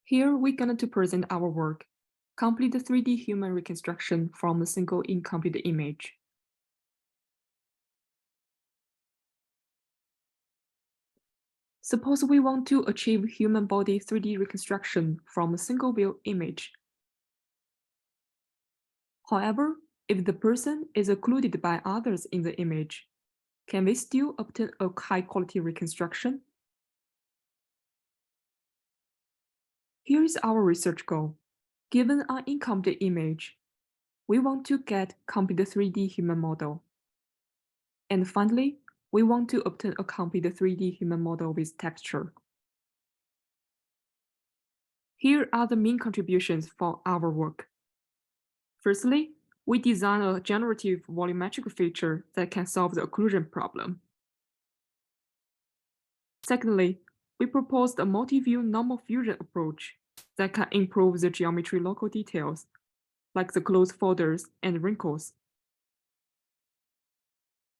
Here we're going to present our work, complete the 3D human reconstruction from a single incomplete image. Suppose we want to achieve human body 3D reconstruction from a single view image. However, if the person is occluded by others in the image, can we still obtain a high-quality reconstruction? Here is our research goal. Given an incomplete image, we want to get complete 3D human model. And finally, we want to obtain a complete 3D human model with texture. Here are the main contributions for our work. Firstly, we designed a generative volumetric feature that can solve the occlusion problem. Secondly, we proposed a multi-view normal fusion approach that can improve the geometry local details, like the closed folders and wrinkles.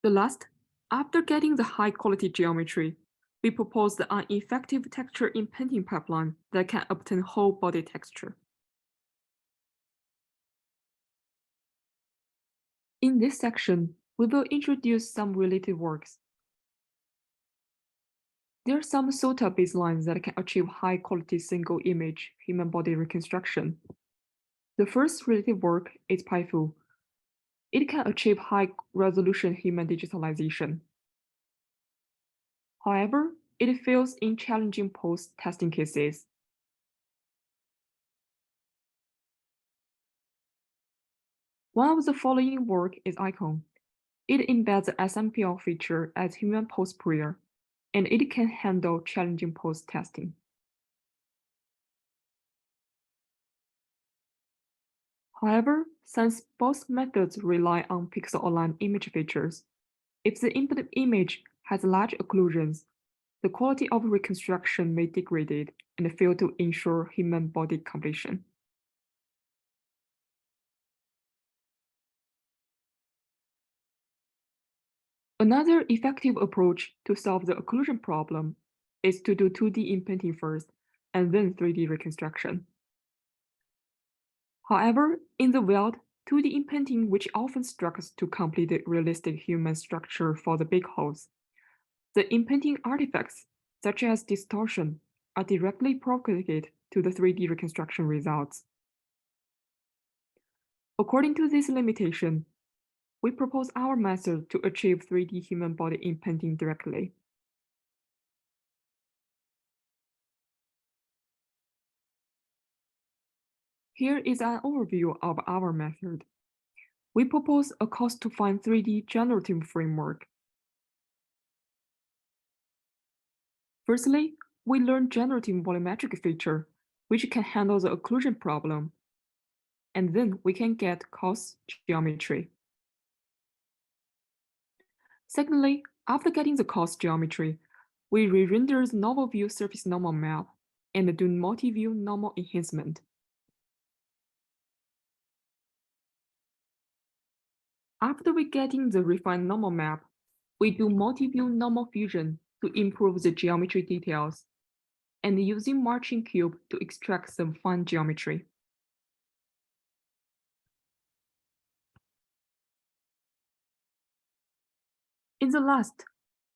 The last, after getting the high-quality geometry, we proposed an effective texture imprinting pipeline that can obtain whole body texture. In this section, we will introduce some related works. There are some SOTA baselines that can achieve high-quality single-image human body reconstruction. The first related work is PyFu. It can achieve high-resolution human digitalization. However, it fails in challenging post-testing cases. One of the following work is Icon. It embeds the SMPL feature as human pose prayer, and it can handle challenging post-testing. However, since both methods rely on pixel-aligned image features, if the input image has large occlusions, the quality of reconstruction may degrade and fail to ensure human body completion. Another effective approach to solve the occlusion problem is to do 2D imprinting first and then 3D reconstruction. However, in the wild, 2D imprinting which often struggles to complete the realistic human structure for the big holes. The imprinting artifacts, such as distortion, are directly propagated to the 3D reconstruction results. According to this limitation, we propose our method to achieve 3D human body imprinting directly. Here is an overview of our method. We propose a cost-to-find 3D generative framework. Firstly, we learn generative volumetric feature, which can handle the occlusion problem. And then we can get cost geometry. Secondly, after getting the cost geometry, we re-render the normal view surface normal map and do multi-view normal enhancement. After we getting the refined normal map, we do multi-view normal fusion to improve the geometry details, and using marching cube to extract some fine geometry. In the last,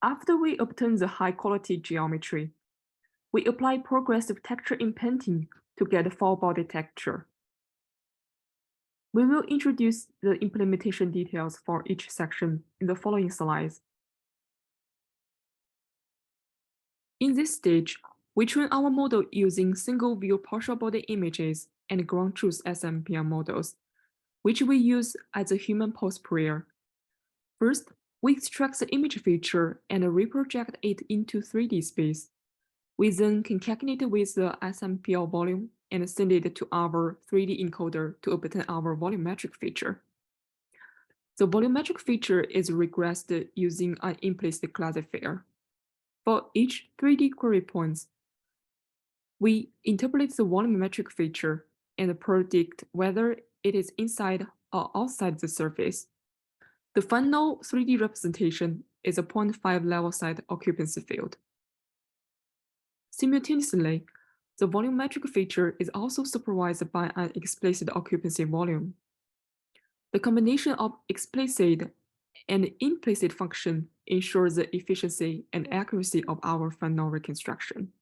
after we obtain the high-quality geometry, we apply progressive texture imprinting to get full body texture. We will introduce the implementation details for each section in the following slides. In this stage, we train our model using single-view partial body images and ground truth SMPL models, which we use as a human pose prayer. First, we extract the image feature and reproject it into 3D space. We then concatenate it with the SMPL volume and send it to our 3D encoder to obtain our volumetric feature. The volumetric feature is regressed using an implicit classifier. For each 3D query points, we interpolate the volumetric feature and predict whether it is inside or outside the surface. The final 3D representation is a 0.5 level side occupancy field. Simultaneously, The volumetric feature is also supervised by an explicit occupancy volume. The combination of explicit and implicit function ensures the efficiency and accuracy of our final reconstruction.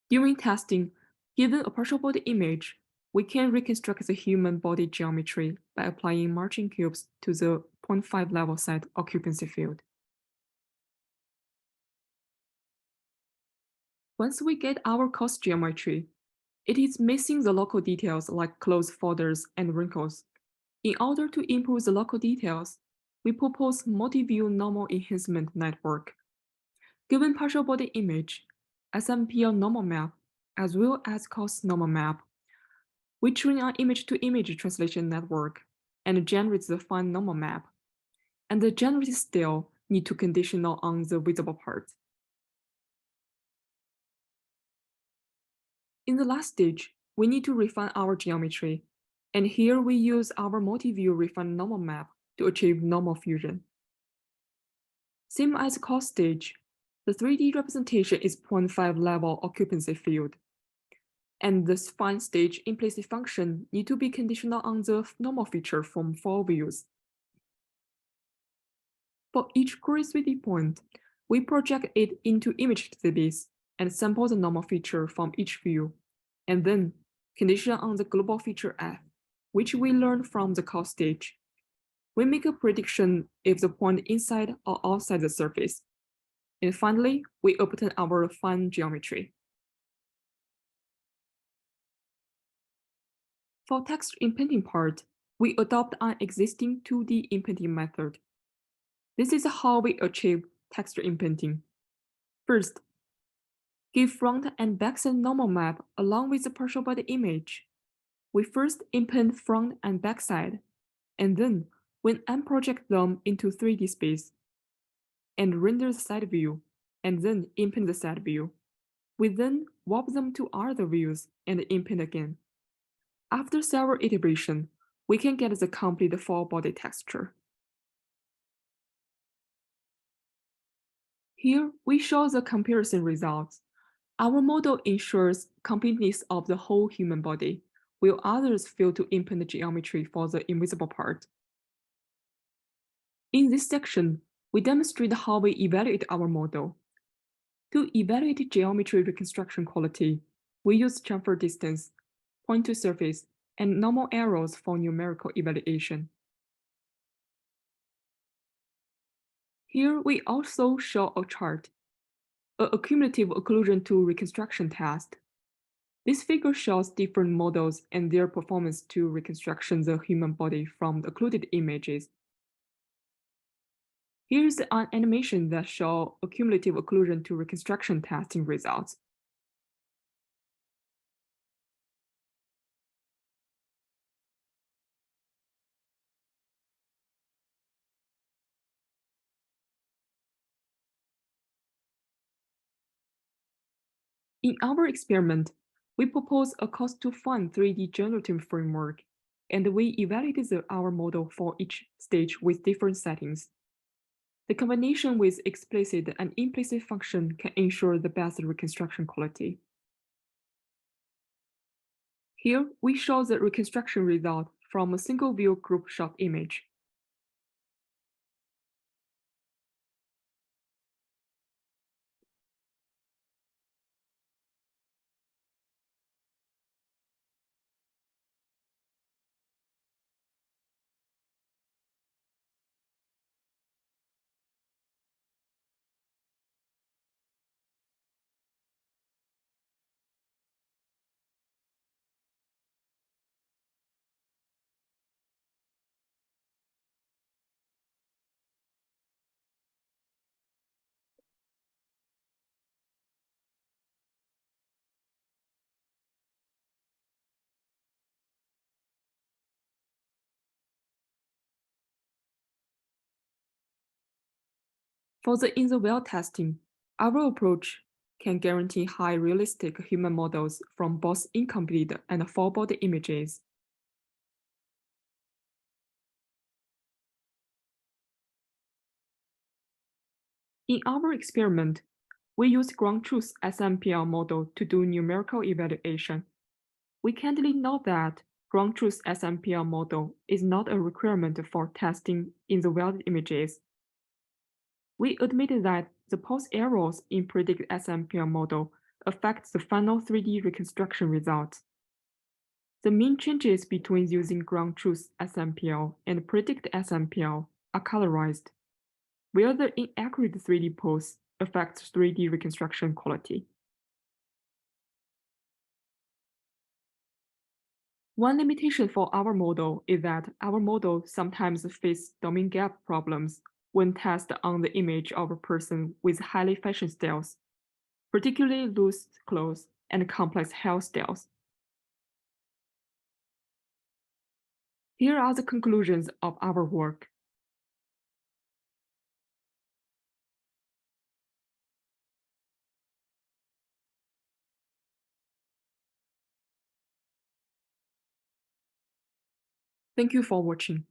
During testing, given a partial body image, we can reconstruct the human body geometry by applying marching cubes to the zero point 0.5 level set occupancy field. Once we get our cost geometry, it is missing the local details like clothes folders and wrinkles. In order to improve the local details, we propose multi-view normal enhancement network. Given partial body image, SMPL normal map, as well as cost normal map, we train an image-to-image translation network and generate the fine normal map. And the generated still need to conditional on the visible part. In the last stage, we need to refine our geometry, and here we use our multi-view refined normal map to achieve normal fusion. Same as the cost stage, the 3D representation is 0.5 level occupancy field, and this fine stage implicit function need to be conditional on the normal feature from 4 views. For each curious 3D point, we project it into image space and sample the normal feature from each view, and then condition on the global feature f, which we learned from the cost stage. We make a prediction if the point inside or outside the surface. And finally, we obtain our fine geometry. For texture imprinting part, we adopt an existing 2D imprinting method. This is how we achieve texture imprinting. First, give front and backside normal map along with the partial body image. We first imprint front and backside, and then we unproject them into 3D space, and render the side view, and then imprint the side view. We then warp them to other views and imprint again. After several iterations, we can get the complete full body texture. Here, we show the comparison results. Our model ensures completeness of the whole human body, while others fail to imprint the geometry for the invisible part. In this section, we demonstrate how we evaluate our model. To evaluate geometry reconstruction quality, we use chamfer distance, point to surface, and normal errors for numerical evaluation. Here we also show a chart, a cumulative occlusion to reconstruction test. This figure shows different models and their performance to reconstruction the human body from the occluded images. Here's an animation that shows a cumulative occlusion to reconstruction testing results. In our experiment, we propose a cost-to-fun 3D generative framework, and we evaluated our model for each stage with different settings. The combination with explicit and implicit function can ensure the best reconstruction quality. Here, we show the reconstruction result from a single view group shot image. For the in-the-well testing, our approach can guarantee high realistic human models from both incomplete and full-body images. In our experiment, We use ground truth SMPL model to do numerical evaluation. We candidly note that ground truth SMPL model is not a requirement for testing in the valid images. We admitted that the pose errors in predict SMPL model affect the final 3D reconstruction results. The mean changes between using ground truth SMPL and predict SMPL are colorized, where the inaccurate 3D pose affects 3D reconstruction quality. One limitation for our model is that our model sometimes face domain gap problems when tested on the image of a person with highly fashion styles, particularly loose clothes and complex hairstyles. Here are the conclusions of our work. Thank you for watching.